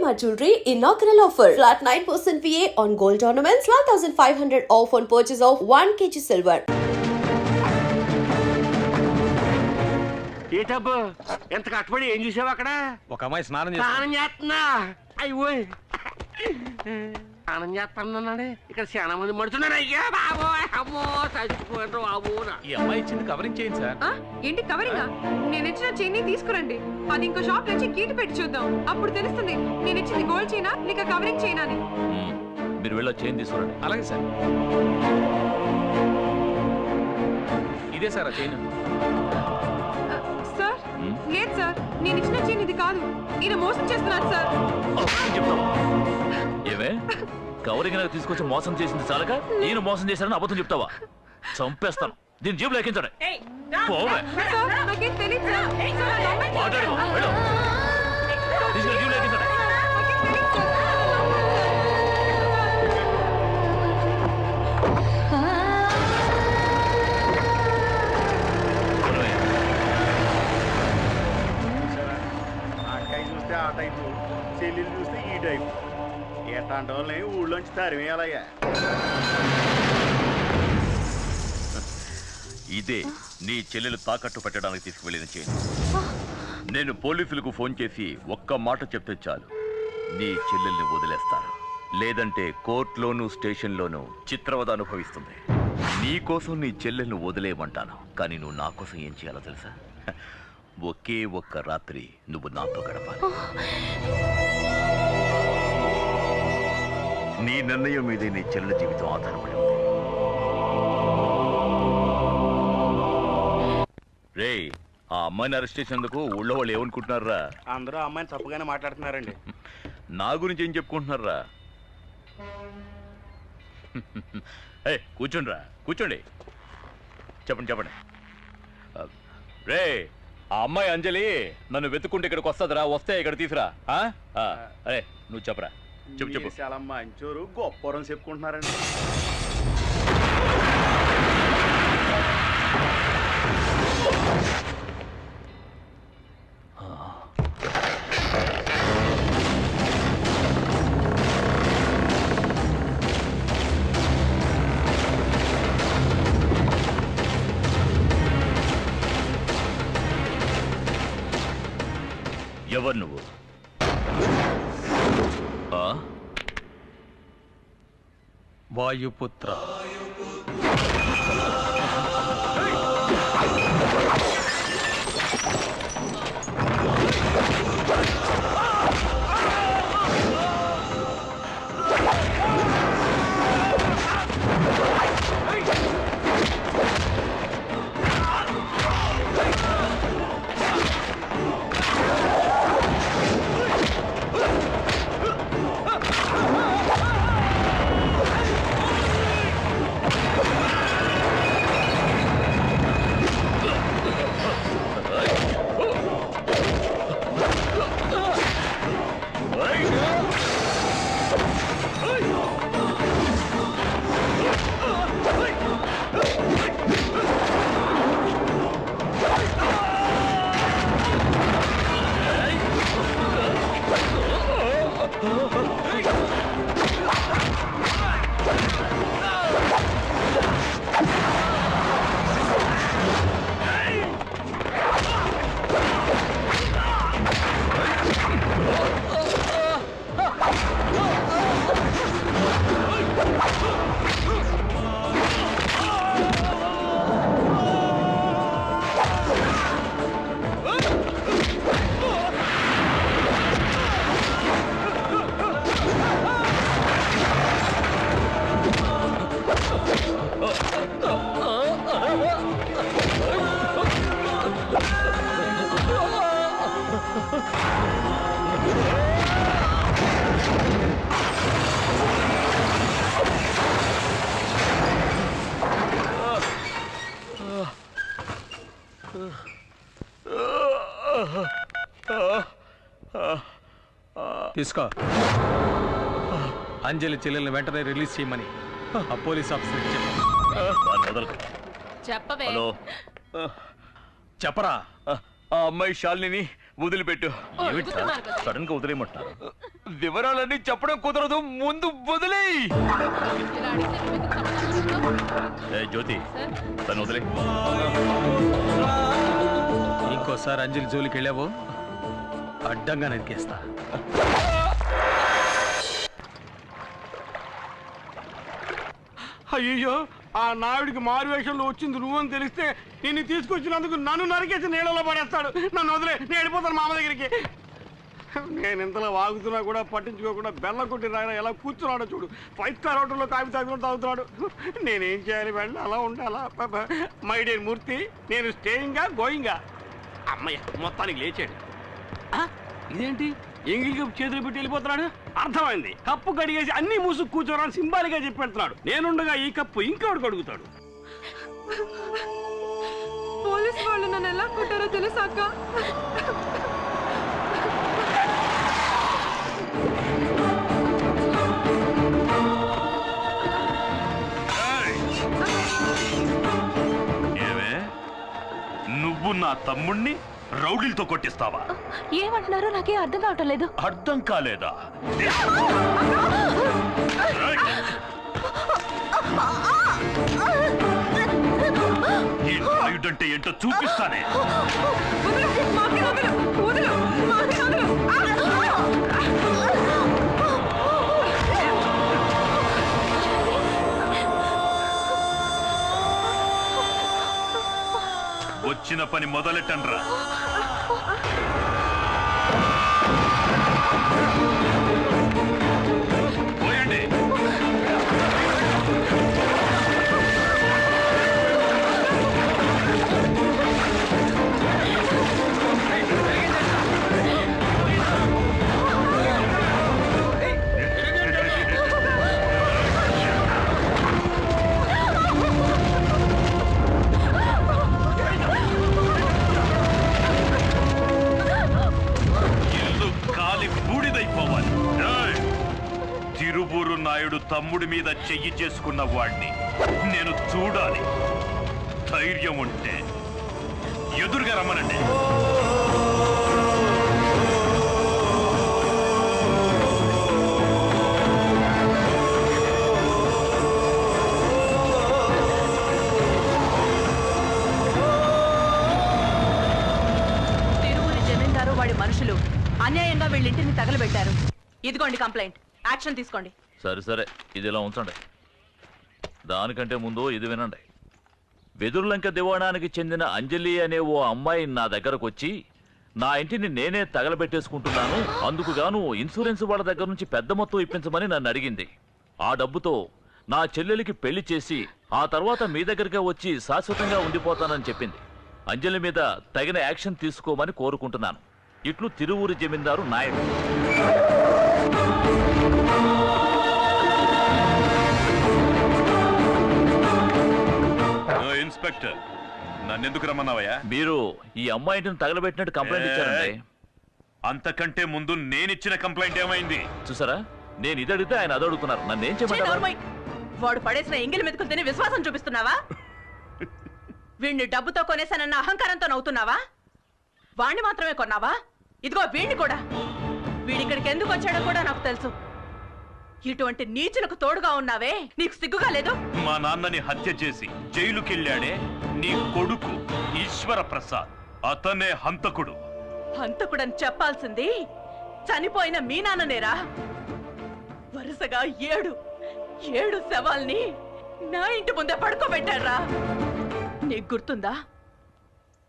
Shalimar Jewelry inaugural offer. Flat 9% VA on gold ornaments, 12,500 off on purchase of 1 kg silver. ఏటబ్బు ఎంత కట్టుబడి ఏం చూసావు అక్కడ? ఒక అమ్మాయి స్నానం చేస్తున్నా. అయ్యో స్నానం చేస్తానన్నాడే, ఇక్కడ చాలా మంది మడుతున్నారు. అయ్యా బాబో, అమ్మో చచ్చిపోయారు బాబు. ఈ అమ్మాయి ఇచ్చింది కవరింగ్ చేయండి సార్. ఏంటి కవరింగ్? నేను ఇచ్చిన చైన్ తీసుకురండి, అది ఇంకో షాప్ నుంచి కీటు పెట్టి చూద్దాం, అప్పుడు తెలుస్తుంది నేను ఇచ్చింది గోల్డ్ చైనా లేక కవరింగ్ చైనా అని. మీరు వెళ్ళి చైన్ తీసుకురండి. అలాగే సార్. ఇదే సార్ ఆ చైన్. సార్ లేదు సార్, నేను ఇచ్చిన చైన్ ఇది కాదు, ఈయన మోసం చేస్తున్నాడు సార్. ఏమే కవరింగ్ తీసుకొచ్చి మోసం చేసింది చాలక నేను మోసం చేశానని అబద్ధం చెప్తావా? చంపేస్తాను. దీని జేబులో ఎక్కించండి. నాకేం తెలియదు సార్. మాట్లాడు. తీసుకెళ్ళి జేబులో ఎక్కించండి. ఆ టైపు చెల్లెలు చూస్తే ఈ టైపు ఎట్లాంటి వాళ్ళని ఊళ్ళోంచి తరిమేయాలయ్యా. ఇదే నీ చెల్లెలు తాకట్టు పెట్టడానికి తీసుకువెళ్ళిన చైన్. నేను పోలీసులకు ఫోన్ చేసి ఒక్క మాట చెప్తే చాలు, నీ చెల్లెల్ని వదిలేస్తాను. లేదంటే కోర్టులోనూ స్టేషన్లోనూ చిత్రవద అనుభవిస్తుంది. నీ కోసం నీ చెల్లెల్ని వదిలేయమంటాను, కానీ నువ్వు నా కోసం ఏం చేయాలో తెలుసా? ఒకే ఒక్క రాత్రి నువ్వు నాతో గడపాలి. నీ నిర్ణయం మీదే నీ చెల్లెల జీవితం ఆధారపడి ఉంది. రే, ఆ అమ్మాయిని అరెస్ట్ చేసేందుకు ఊళ్ళో వాళ్ళు ఏమనుకుంటున్నారా? అందరూ అమ్మాయిని తప్పుగానే మాట్లాడుతున్నారండి. నా గురించి ఏం చెప్పుకుంటున్నారా? కూర్చోండి రా, కూర్చోండి. చెప్పండి చెప్పండి. రే, ఆ అమ్మాయి అంజలి నన్ను వెతుక్కుంటే ఇక్కడికి వస్తుందిరా, వస్తే ఇక్కడ తీసురా. అరే నువ్వు చెప్పరా, చెప్పు చెప్పు. చాలా మంచోరు గొప్పరం చెప్పుకుంటున్నారండి. ఎవరు నువ్వు? వాయుపుత్ర. తీసుకో. అంజలి చెల్లెల్ని వెంటనే రిలీజ్ చేయమని ఆ పోలీస్ ఆఫీసర్కి చెప్పవే. హలో, చెప్పరా. ఆ అమ్మాయి శాలిని వదిలిపెట్టు. సడన్ గా వదిలేయమంటారు. వివరాలన్నీ చెప్పడం కుదరదు, ముందు వదిలే. జ్యోతి తను వదిలే. ఇంకోసారి అంజలి జోలికి వెళ్ళావో అడ్డంగా నరికేస్తా. అయ్యో, ఆ నాయుడికి మారు వేషంలో వచ్చింది నువ్వని తెలిస్తే నిన్ను తీసుకొచ్చినందుకు నన్ను నరికేసి నీళ్ళలో పడేస్తాడు. నన్ను వదిలే, నేను వెళ్ళిపోతాను మామ దగ్గరికి. నేను ఇంతలో వాగుతున్నా కూడా పట్టించుకోకుండా బెల్ల కొట్టి రాయన ఎలా కూర్చున్నాడో చూడు. 5 స్టార్ హోటల్లో కాఫీ తాగుతున్నాడు. నేనేం చేయాలి? వెళ్ళి అలా ఉండాలా? మై డియర్ మూర్తి, నేను స్టేయింగా గోయింగా? అమ్మయ్య, మొత్తానికి లేచాడు. ఇదేంటి ఎంగిల్ కప్పు చేతులు పెట్టి వెళ్ళిపోతున్నాడు? అర్థమైంది, కప్పు కడిగేసి అన్ని మూసుకు కూర్చోరని సింబాలిగా చెప్పి పెడుతున్నాడు. నేనుండగా ఈ కప్పు ఇంకోటి అడుగుతాడు. పోలీస్ వాళ్ళు నన్ను ఎలా కొట్టారో తెలుసా అక్క? ఏమే, నువ్వు నా తమ్ముణ్ణి రౌడీలతో కొట్టిస్తావా? ఏమంటున్నారో నాకే అర్థం కావటం లేదు. అర్థం కాలేదా? ఈ నాయుడంటే ఏంటో చూపిస్తానే. వచ్చిన పని మొదలెట్టండ్రా. పోయండి. తిరువూరు నాయుడు తమ్ముడి మీద చెయ్యి చేసుకున్న వాణ్ణి నేను చూడాలి. ధైర్యం ఉంటే ఎదురుగా రమ్మనండి. తిరువురి జమీందారు వాడి మనుషులు అన్యాయంగా వీళ్ళింటిని తగలబెట్టారు. ఇదిగోండి కంప్లైంట్, యాక్షన్ తీసుకోండి. సరే సరే, ఇది ఇలా ఉంచండి. దానికంటే ముందు ఇది వినండి. వెదురులంక దివాణానికి చెందిన అంజలి అనే ఓ అమ్మాయి నా దగ్గరకు వచ్చి నా ఇంటిని నేనే తగలబెట్టేసుకుంటున్నాను, అందుకు గాను ఇన్సూరెన్స్ వాళ్ళ దగ్గర నుంచి పెద్ద మొత్తం ఇప్పించమని నన్ను అడిగింది. ఆ డబ్బుతో నా చెల్లెలికి పెళ్లి చేసి ఆ తర్వాత మీ దగ్గరకే వచ్చి శాశ్వతంగా ఉండిపోతానని చెప్పింది. అంజలి మీద తగిన యాక్షన్ తీసుకోమని కోరుకుంటున్నాను. ఇట్లు తిరువూరి జమీందారు నాయుడు. ఇన్స్పెక్టర్, నన్నెందుకు రమ్మన్నావయ్యా? మీరు ఈ అమ్మాయిని తగలబెట్టినట్టు కంప్లైంట్ ఇచ్చారండి. అంతకంటే ముందు నేనిచ్చిన కంప్లైంట్ ఏమైంది చూసారా? నేను ఇది అడిగితే ఆయన అది అడుగుతున్నారు. నన్నేం చేయమంటారు? వాడు పడేసిన ఎంగిలి మెతుకులు తిని విశ్వాసం చూపిస్తున్నావా? వీణ్ణి డబ్బుతో కొనేసానన్న అహంకారంతో నవ్వుతున్నావా? వాణ్ణి మాత్రమే కొన్నావా? ఇదిగో వీణ్ణి కూడా. వీడిక్కడికి ఎందుకు వచ్చాడో కూడా నాకు తెలుసు. ఇటువంటి నీచులకు తోడుగా ఉన్నావే, నీకు సిగ్గుగా లేదు? మా నాన్నని హత్య చేసి జైలుకెళ్ళాడే నీ కొడుకు ఈశ్వర ప్రసాద్, అతనే హంతకుడు. హంతకుడని చెప్పాల్సింది చనిపోయిన మీ నాన్ననేరా. వరుసగా 7 శవాల్ని నా ఇంటి ముందే పడుకోబెట్టారా. నీకు గుర్తుందా?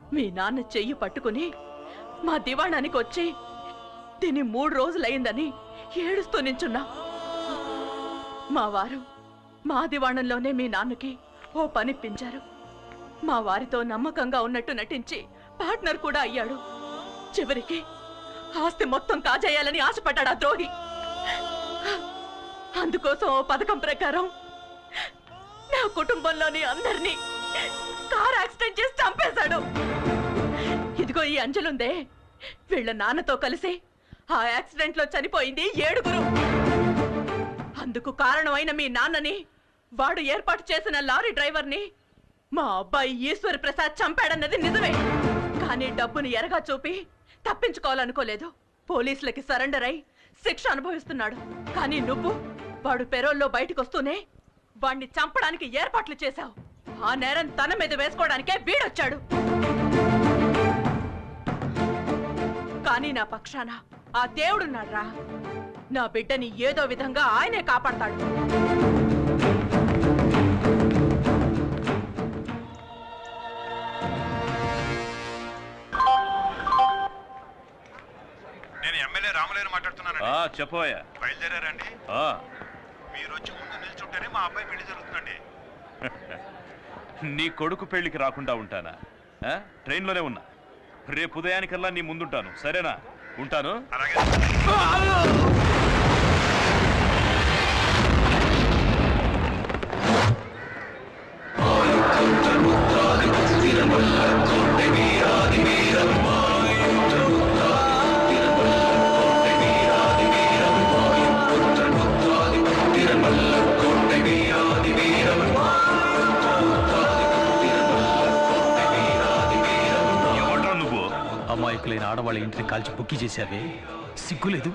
మీ నాన్న చెయ్యి పట్టుకుని మా దివాణానికి వచ్చి దీని 3 రోజులయ్యిందని ఏడుస్తూ నించున్నా. మా వారు మా దివాణంలోనే మీ నాన్నకి ఓ పనిప్పించారు. మా వారితో నమ్మకంగా ఉన్నట్టు నటించి పార్ట్నర్ కూడా అయ్యాడు. చివరికి ఆస్తి మొత్తం కాజేయాలని ఆశపడ్డాడు ఆ ద్రోహి. అందుకోసం ఓ పథకం ప్రకారం నా కుటుంబంలోని అందరినీ కార్ యాక్సిడెంట్ చేసి చంపేశాడు. ఇదిగో ఈ అంజలుందే, వీళ్ళ నాన్నతో కలిసి ఆ యాక్సిడెంట్ లో చనిపోయింది 7. అందుకు కారణమైన మీ నాన్నని, వాడు ఏర్పాటు చేసిన లారీ డ్రైవర్ని మా అబ్బాయి ఈశ్వర్ ప్రసాద్ చంపాడన్నది నిజమే. కానీ డబ్బుని ఎరగా చూపి తప్పించుకోవాలనుకోలేదు. పోలీసులకి సరెండర్ అయి శిక్ష అనుభవిస్తున్నాడు. కానీ నువ్వు వాడు పెరోల్లో బయటకు వస్తూనే వాణ్ణి చంపడానికి ఏర్పాట్లు చేశావు. ఆ నేరం తన మీద వేసుకోవడానికే వీడొచ్చాడు. కానీ నా పక్షాన ఆ దేవుడున్నాడ్రా. నా బిడ్డని ఏదో విధంగా ఆయనే కాపాడతాడు. నేను ఎమ్మెల్యే రామలేరు మాట్లాడుతున్నాను. చెప్పవయ్యా. బయలుదేరారండి? మీరు వచ్చి ముందు నిల్చుంటేనే మా అబ్బాయి పెళ్లి జరుగుతుందండి. నీ కొడుకు పెళ్లికి రాకుండా ఉంటానా? ట్రైన్లోనే ఉన్నా. రేపు ఉదయానికల్లా నీ ముందుంటాను, సరేనా? ఉంటాను. అలాగే. అమాయకులైన ఆడవాళ్ళ ఇంటిని కాల్చి బుక్కి చేశావే, సిగ్గులేదు?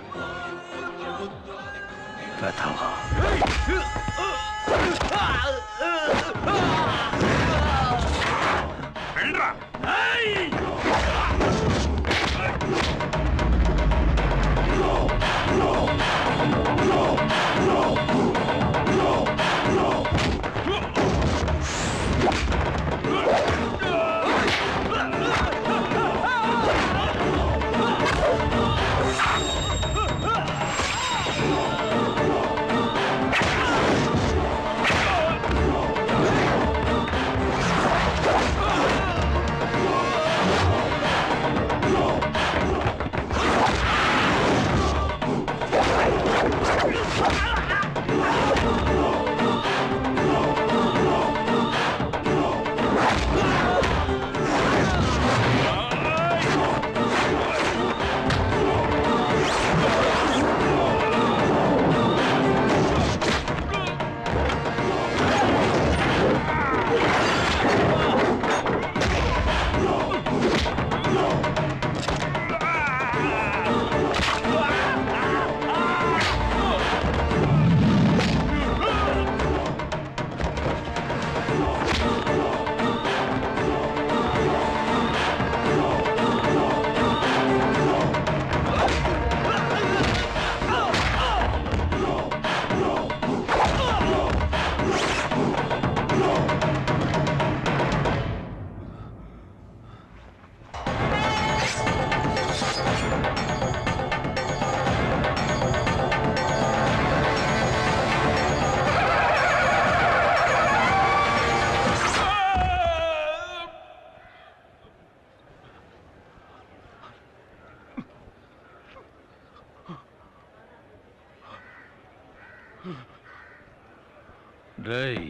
రేయ్,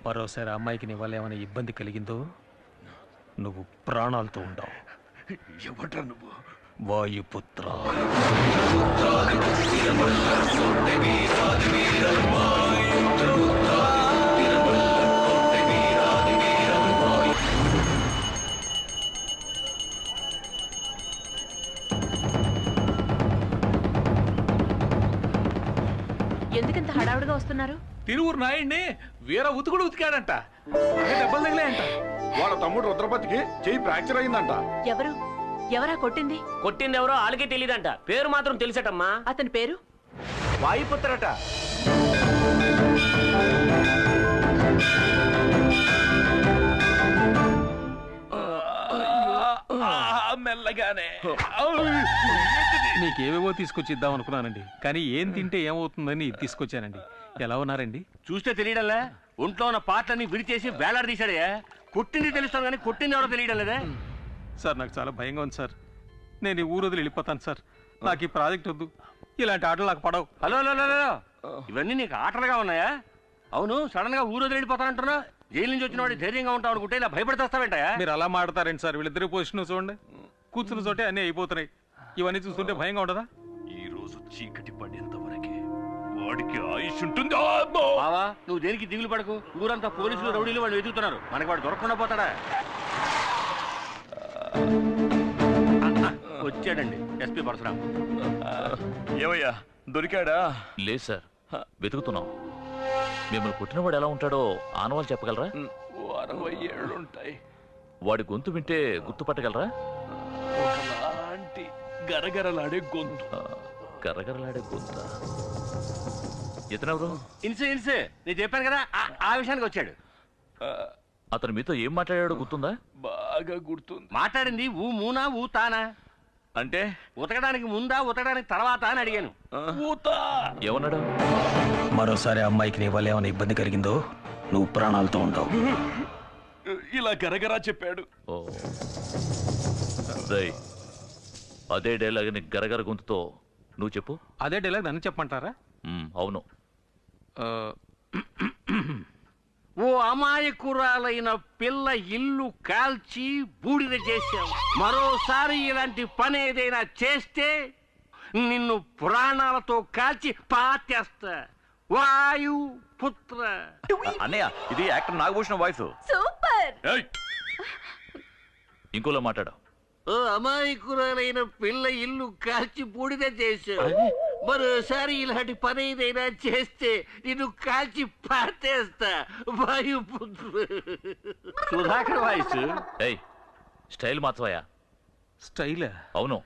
మరోసారి అమ్మాయికి నీ వల్ల ఏమైనా ఇబ్బంది కలిగిందో నువ్వు ప్రాణాలతో ఉండవు. ఎవడ్రా నువ్వు? వాయుపుత్ర. ఎందుకంత హడావుడిగా వస్తున్నారు? తిరువురు నాయుడిని వీర ఉతుకుడు ఉతికాడంట, దెబ్బలు తగిలాయంట. వాళ్ళ తమ్ముడు రుద్రపతికి చెయ్యి ఫ్రాక్చర్ అయిందంట. ఎవరా కొట్టింది? కొట్టింది ఎవరో వాళ్ళకే తెలియదంట. పేరు మాత్రం తెలిసటమ్మా. అతని పేరు వాయుపుత్రట. మెల్లగానే. నీకేవేవో తీసుకొచ్చి ఇద్దాం అనుకున్నానండి, కానీ ఏం తింటే ఏమవుతుందని ఇది తీసుకొచ్చానండి. ఎలా ఉన్నారండి? చూస్తే తెలియడంలే. ఒంట్లో ఉన్న పాటలన్నీ విడిచేసి వేలాడదీశాడే. కొట్టింది తెలుస్తాను కానీ కొట్టింది ఎవరో తెలియడం లేదే. సార్, నాకు చాలా భయంగా ఉంది సార్. నేను ఈ ఊరు వదిలి వెళ్ళిపోతాను సార్. నాకు ఈ ప్రాజెక్ట్ వద్దు. ఇలాంటి ఆటలు నాకు పడవు. హలో హలో హలో, ఇవన్నీ నీకు ఆటలుగా ఉన్నాయా? అవును, సడన్ గా ఊరు వదిలి వెళ్ళిపోతానంటున్నా. జైలు నుంచి వచ్చిన వాడి ధైర్యంగా ఉంటావు అనుకుంటే ఇలా భయపడితేస్తావేంటయా? మీరు అలా మాడతారండి సార్. వీళ్ళిద్దరు పొజిషన్ చూడండి, కూర్చున్న చోటే అన్నీ అయిపోతున్నాయి. ఇవన్నీ చూస్తుంటే భయంగా ఉండదా? ఈ రోజు చీకటి పడేంత వరకే వాడికి ఆయుష్ ఉంటుంది. బావా, నువ్వు దేనికి దిగులు పడకు. ఊరంతా పోలీసులు రౌడీలు వాళ్ళు వెతుకుతున్నారు. మనకి వాడు దొరకకుండా పోతాడా? వచ్చాడండి ఎస్పీ పరశురాం. ఏమయ్యా దొరికాడా? లేదు సార్, వెతుకుతున్నాం. మిమ్మల్ని పుట్టినవాడు ఎలా ఉంటాడో ఆనవాళ్ళు చెప్పగలరా? 60 ఏళ్ళుంటాయి. వాడి గొంతు వింటే గుర్తుపట్టగలరా? ఒకలాంటి గరగరలాడే గొంతు. గరగరలాడే గొంత. ఇతనెవరు? ఇన్సే నేను చెప్పాను కదా, ఆ విషయానికి వచ్చాడు. అతను మీతో ఏం మాట్లాడాడో గుర్తుందా? బాగా గుర్తుంది. మాట్లాడింది ఊ మూనా ఊ తానా అంటే ఉతకడానికి ముందా ఉతకడానికి తర్వాత అని అడిగాను. ఏమన్నాడు? మరోసారి ఆ అమ్మాయికి నీ వల్ల ఏమైనా ఇబ్బంది కలిగిందో నువ్వు ప్రాణాలతో ఉండవు. ఇలా గరగరా చెప్పాడు. ఓ రేయ్, అదే డైలాగ్ని గరగర గొంతుతో నువ్వు చెప్పు. అదే డైలాగ్ నన్ను చెప్పమంటారా? అవును. ఓ అమాయకురాలైన పిల్ల ఇల్లు కాల్చి బూడిద చేశావు. మరోసారి ఇలాంటి పని ఏదైనా చేస్తే నిన్ను ప్రాణాలతో కాల్చి పాతేస్తా. వాయు పుత్ర. అన్నయ్య, ఇది యాక్టర్ నాగభూషణ వాయిస్. సూపర్. ఇంకోలా మాట్లాడు. ఓ అమాయకురాలైన పిల్ల ఇల్లు కాల్చి బూడిద చేశావు. మరోసారి ఇలాంటి పని ఏదైనా చేస్తే నిన్ను కాల్చి పాతేస్తా. వాయుపుత్ర. సుధాకర్ వాయిస్. ఏయ్, స్టైల్ మార్చవయ్యా. స్టైల్? అవును.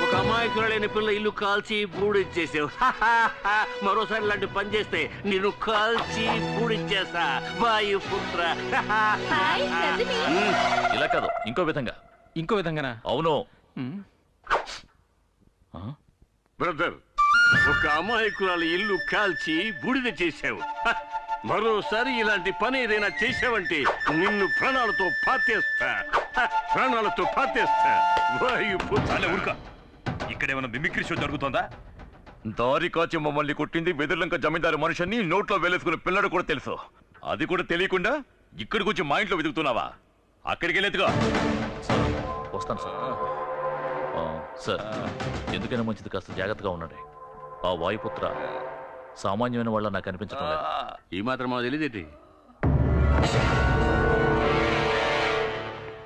ఒక అమాయకురాలైన పిల్ల ఇల్లు కాల్చి బూడిచ్చేసావు. మరోసారి ఇలాంటి పని చేస్తే నిన్ను కాల్చి బూడిచ్చేస్తా. వాయుపుత్ర. ఇలా కాదు, ఇంకో విధంగా. ఇంకో విధంగానా? అవును. బ్రదర్, ఒక అమాయకురాలు ఇల్లు కాల్చి బూడిద చేశావు. మరోసారి ఇలాంటి పని ఏదైనా చేశావంటే నిన్ను ప్రాణాలతో పాతేస్తా. ప్రాణాలతో పాతేస్తా. వాయుపుత్ర. ఊరుక. ఇక్కడేమైనా మిమిక్రీ షో జరుగుతుందా? దారి కాచి మమ్మల్ని కొట్టింది వెదుర్లంక జమీందారు మనుషుని నోట్లో వేలేసుకున్న పిల్లడు కూడా తెలుసు. అది కూడా తెలియకుండా ఇక్కడికి వచ్చి మా ఇంట్లో వెతుకుతున్నావా? అక్కడికి వెళ్ళేదిగా. వస్తాను సార్. సార్, ఎందుకైనా మంచిది కాస్త జాగ్రత్తగా ఉండండి. ఆ వాయుపుత్ర సామాన్యమైన వాళ్ళ నాకు అనిపించడం లేదు. ఈ మాత్రం మాకు తెలియదేంటి?